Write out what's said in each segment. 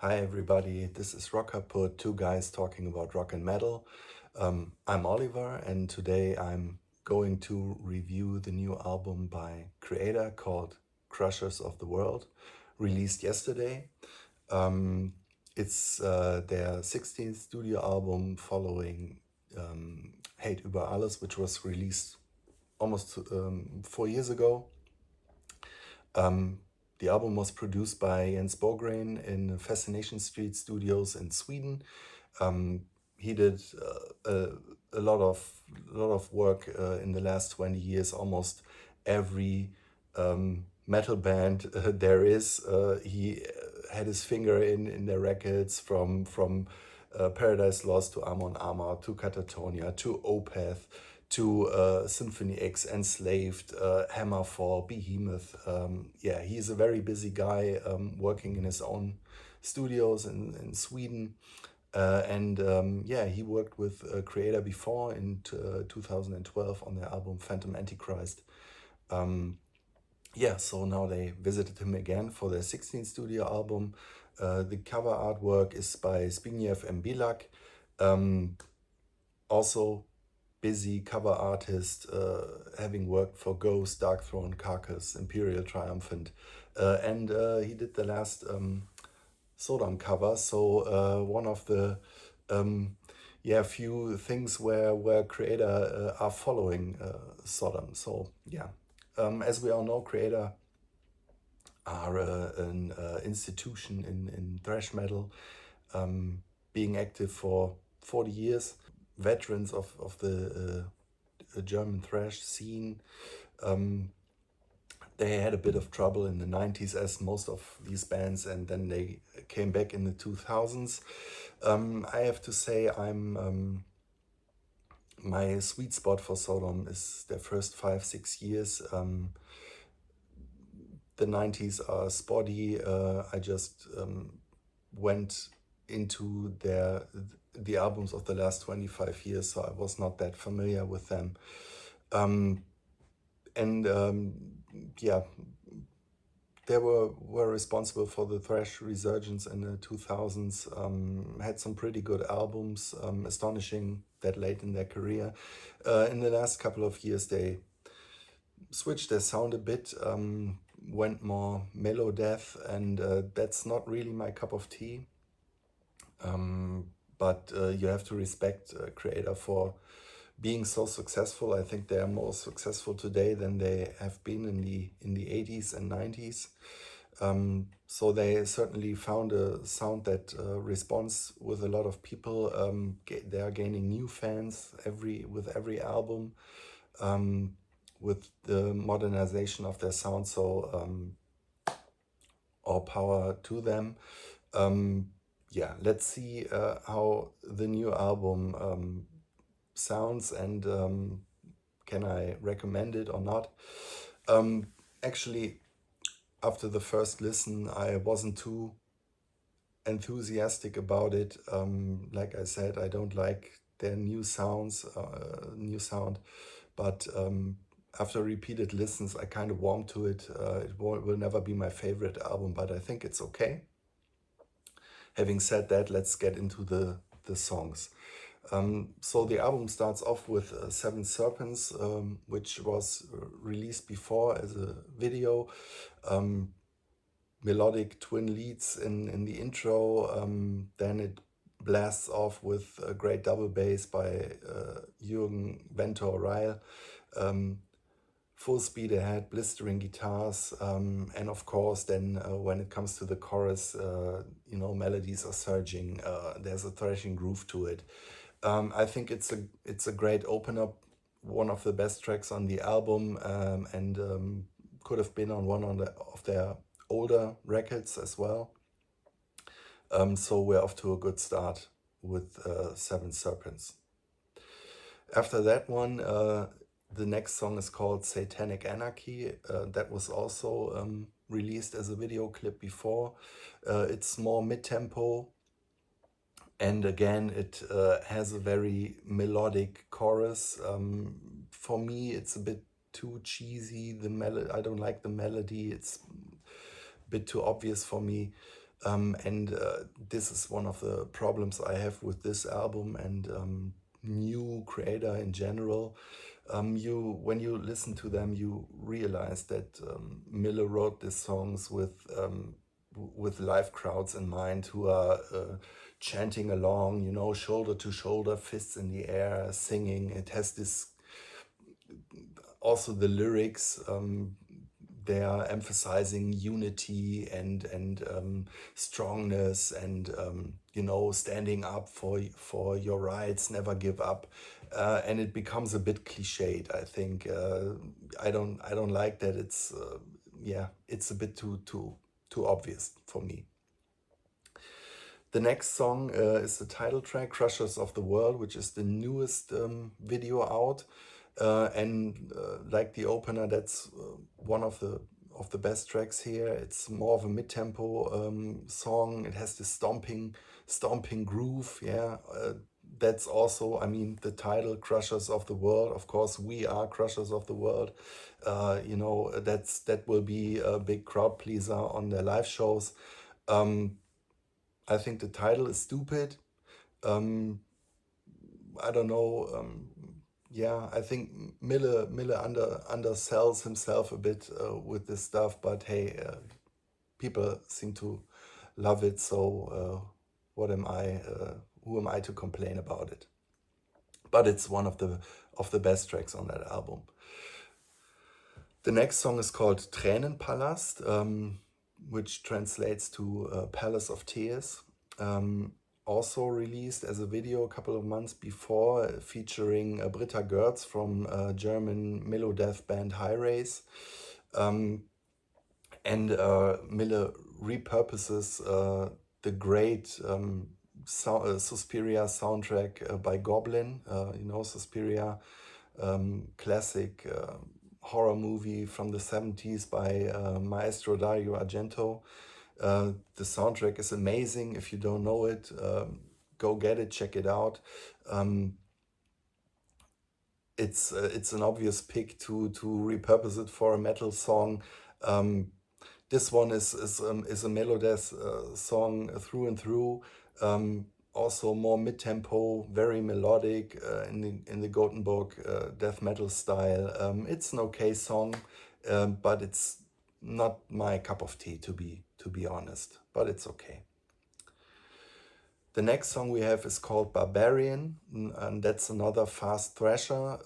Hi everybody, this is Rock Kaput, two guys talking about rock and metal. I'm Oliver and today I'm going to review the new album by Kreator called Krushers of the World, released yesterday. It's their 16th studio album following Hate über alles, which was released almost 4 years ago. The album was produced by Jens Bogren in Fascination Street Studios in Sweden. He did a lot of work in the last 20 years. Almost every metal band there is, he had his finger in their records from Paradise Lost to Amon Amarth to Catatonia to Opeth to Symphony X, Enslaved, Hammerfall, Behemoth. Yeah, he's a very busy guy working in his own studios in Sweden. Yeah, he worked with Kreator before in 2012 on their album Phantom Antichrist. Yeah, so now they visited him again for their 16th studio album. The cover artwork is by Zbigniew M. Bilak. Also busy cover artist, having worked for Ghost, Dark Throne, Carcass, Imperial Triumphant, and he did the last Sodom cover. So one of the few things where Kreator are following Sodom. So yeah, as we all know, Kreator are an institution in thrash metal, being active for 40 years, veterans of the German thrash scene. They had a bit of trouble in the 90s, as most of these bands, and then they came back in the 2000s. I have to say, my sweet spot for Sodom is their first 5-6 years. The 90s are spotty. I just went into the albums of the last 25 years, so I was not that familiar with them. Yeah, they were responsible for the thrash resurgence in the 2000s. Had some pretty good albums, astonishing that late in their career. In the last couple of years, they switched their sound a bit, went more mellow death, and that's not really my cup of tea. But you have to respect Kreator for being so successful. I think they are more successful today than they have been in the 80s and 90s. So they certainly found a sound that responds with a lot of people. They are gaining new fans with every album, with the modernization of their sound. So all power to them. Yeah, let's see how the new album sounds, and can I recommend it or not. Actually, after the first listen, I wasn't too enthusiastic about it. Like I said, I don't like their new sound, but after repeated listens, I kind of warmed to it. It will never be my favorite album, but I think it's okay. Having said that, let's get into the songs. So the album starts off with Seven Serpents, which was released before as a video. Melodic twin leads in the intro. Then it blasts off with a great double bass by Jürgen Ventor Ryle. Full speed ahead, blistering guitars, and of course then when it comes to the chorus, melodies are surging. There's a thrashing groove to it. I think it's a great opener, one of the best tracks on the album, and could have been on one of their older records as well. So we're off to a good start with Seven Serpents. After that one, the next song is called Satanic Anarchy. That was also released as a video clip before. It's more mid-tempo, and again it has a very melodic chorus. For me, it's a bit too cheesy. I don't like the melody. It's a bit too obvious for me. And this is one of the problems I have with this album and new Kreator in general. When you listen to them, you realize that Mille wrote these songs with live crowds in mind who are chanting along, you know, shoulder to shoulder, fists in the air, singing. It has this, also the lyrics, they are emphasizing unity and strongness and you know, standing up for your rights, never give up, and it becomes a bit cliched. I think I don't like that. It's yeah, it's a bit too obvious for me. The next song is the title track, Krushers of the World, which is the newest video out. And like the opener, that's one of the best tracks here. It's more of a mid-tempo song. It has this stomping groove. Yeah, that's also, I mean, the title, Krushers of the World. Of course, we are Krushers of the World. You know, that will be a big crowd pleaser on their live shows. I think the title is stupid. Um, I don't know. Yeah, I think Mille undersells himself a bit with this stuff, but hey, people seem to love it. So what am I? Who am I to complain about it? But it's one of the best tracks on that album. The next song is called Tränenpalast, which translates to Palace of Tears. Also released as a video a couple of months before, featuring Britta Gertz from German melodeath band High Race. And Mille repurposes the great Suspiria soundtrack by Goblin. You know, Suspiria, classic horror movie from the 70s by Maestro Dario Argento. The soundtrack is amazing. If you don't know it, go get it, check it out. It's an obvious pick to repurpose it for a metal song. This one is a melodeath song through and through. Also more mid-tempo, very melodic in the Gothenburg death metal style. It's an okay song, but it's not my cup of tea, to be honest. But it's okay. The next song we have is called Barbarian, and that's another fast thrasher.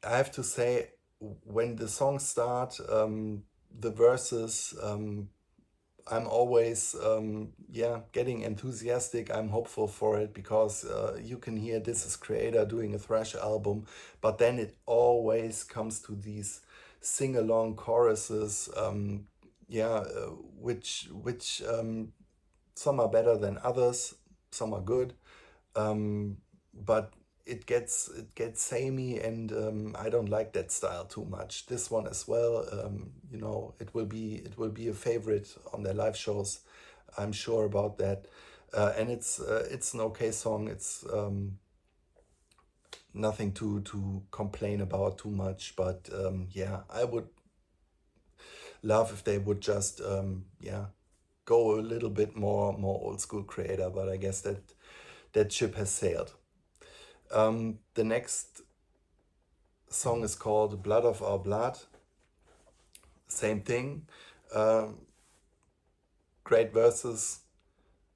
I have to say, when the songs start, the verses, I'm always getting enthusiastic. I'm hopeful for it because you can hear this is Kreator doing a thrash album, but then it always comes to these sing-along choruses, which some are better than others, some are good, but it gets samey, and I don't like that style too much. This one as well, you know, it will be a favorite on their live shows. I'm sure about that, and it's an okay song. It's nothing to complain about too much, but yeah, I would love if they would just go a little bit more old school Kreator, but I guess that ship has sailed. The next song is called Blood of Our Blood. Same thing. Great verses,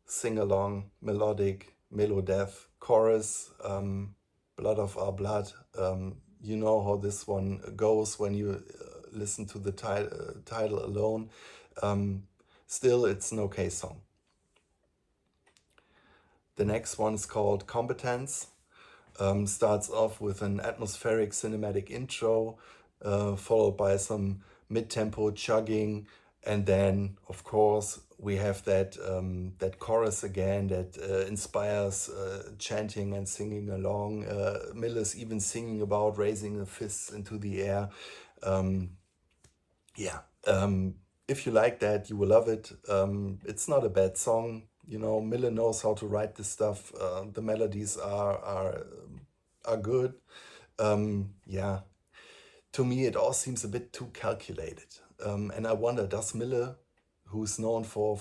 sing along, melodic, melodeath, chorus, Blood of Our Blood. You know how this one goes when you listen to the title alone. Still, it's an okay song. The next one is called Competence. Starts off with an atmospheric cinematic intro, followed by some mid-tempo chugging, and then, of course, we have that chorus again that inspires chanting and singing along. Miller's even singing about raising the fists into the air. If you like that, you will love it. It's not a bad song. You know, Miller knows how to write this stuff. The melodies are good. To me, it all seems a bit too calculated. And I wonder, does Miller, who's known for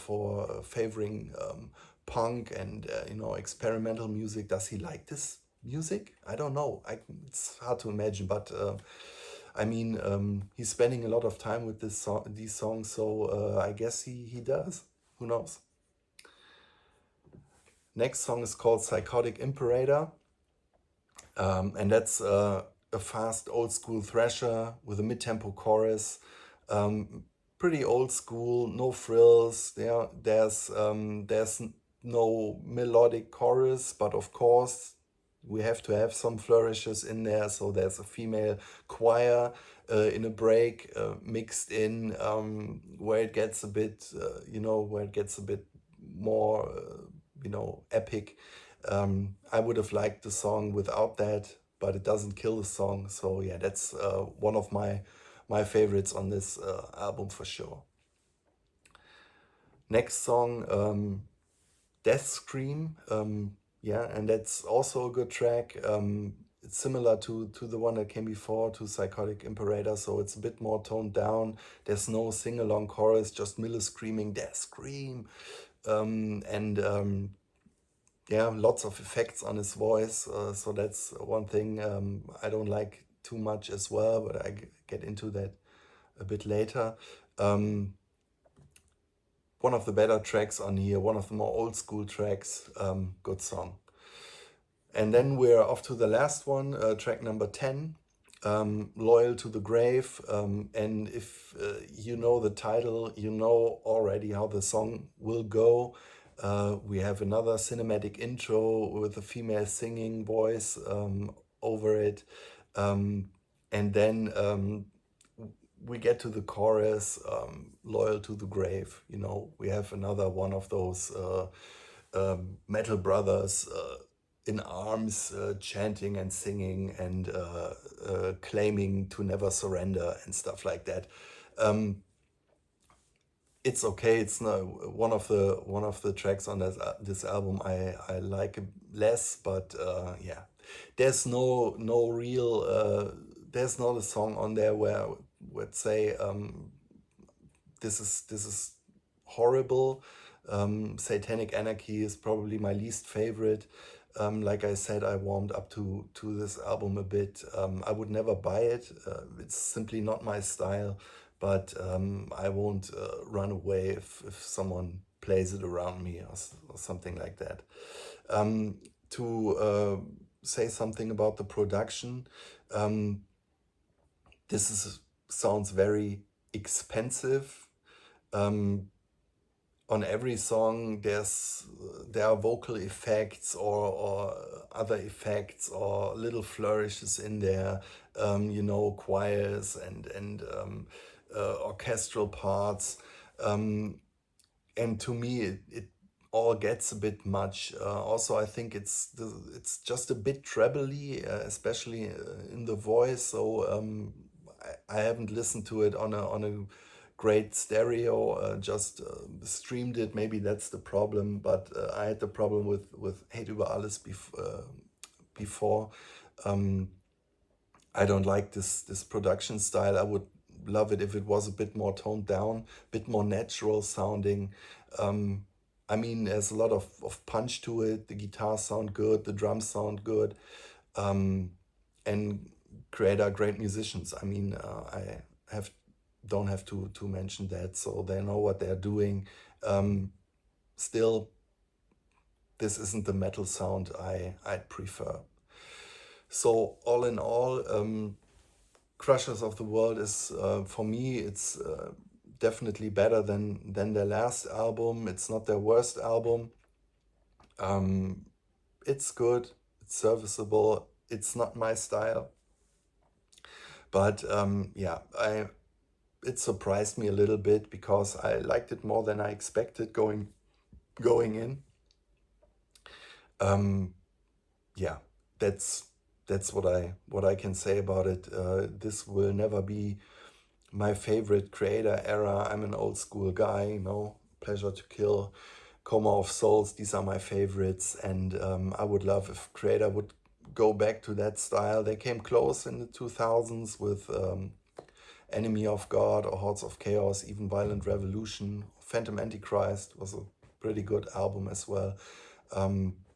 favoring punk and experimental music. Does he like this music? I don't know. It's hard to imagine, but I mean, he's spending a lot of time with these songs, so I guess he does. Who knows? Next song is called Psychotic Imperator, and that's a fast old school thrasher with a mid-tempo chorus. Pretty old school, no frills. There's no melodic chorus, but of course we have to have some flourishes in there. So there's a female choir in a break mixed in, where it gets a bit, more, epic. I would have liked the song without that, but it doesn't kill the song. So yeah, that's one of my favorites on this album for sure. Next song, Death Scream. Yeah, and that's also a good track. It's similar to the one that came before, to Psychotic Imperator, so it's a bit more toned down. There's no sing-along chorus, just Mille screaming, Death Scream. Yeah, lots of effects on his voice, so that's one thing I don't like too much as well, but I get into that a bit later. One of the better tracks on here, one of the more old school tracks, good song. And then we're off to the last one, track number 10, Loyal to the Grave. And if you know the title, you know already how the song will go. We have another cinematic intro with a female singing voice over it. And then we get to the chorus, Loyal to the Grave. We have another one of those metal brothers in arms, chanting and singing and claiming to never surrender and stuff like that. It's okay. It's not one of the tracks on this album I like less, but yeah, there's no real there's not a song on there where I would say this is horrible. Satanic Anarchy is probably my least favorite. Like I said, I warmed up to this album a bit. I would never buy it. It's simply not my style, but I won't run away if someone plays it around me or something like that. To say something about the production, sounds very expensive. On every song there are vocal effects or other effects or little flourishes in there, choirs and orchestral parts, and to me it all gets a bit much. Also, I think it's just a bit trebly, especially in the voice. So I haven't listened to it on a great stereo, just streamed it. Maybe that's the problem, but I had the problem with Hate über alles before. I don't like this production style. I would love it if it was a bit more toned down, a bit more natural sounding. I mean, there's a lot of punch to it. The guitars sound good, the drums sound good, and Kreator are great musicians. I mean, I don't have to mention that, so they know what they're doing. Still, this isn't the metal sound I'd prefer. So all in all, Krushers of the World is, for me, it's definitely better than their last album. It's not their worst album. It's good, it's serviceable, it's not my style. But yeah, it surprised me a little bit because I liked it more than I expected going in. Yeah, that's what I can say about it. This will never be my favorite Kreator era. I'm an old school guy, Pleasure to Kill, Coma of Souls. These are my favorites, and I would love if Kreator would go back to that style. They came close in the 2000s with Enemy of God or Hordes of Chaos, even Violent Revolution Phantom Antichrist was a pretty good album as well.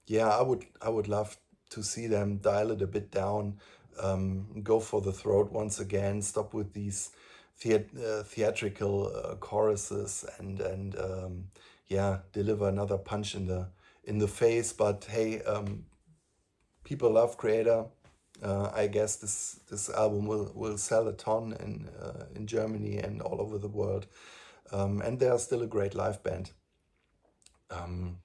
Yeah, I would love to see them dial it a bit down, go for the throat once again, stop with these theatrical choruses, and yeah, deliver another punch in the face. But hey, people love Kreator. I guess this album will sell a ton in Germany and all over the world. And they are still a great live band.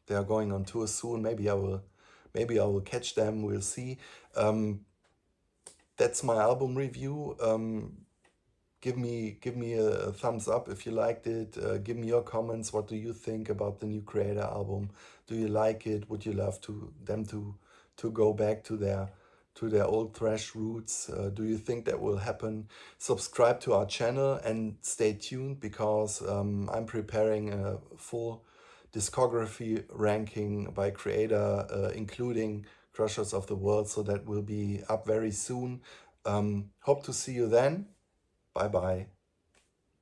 They are going on tour soon. Maybe I will catch them. We'll see. That's my album review. Give me a thumbs up if you liked it. Give me your comments. What do you think about the new Kreator album? Do you like it? Would you love them to go back to their old thrash roots? Do you think that will happen? Subscribe to our channel and stay tuned, because I'm preparing a full discography ranking by Kreator, including Krushers of the World. So that will be up very soon. Hope to see you then. Bye bye.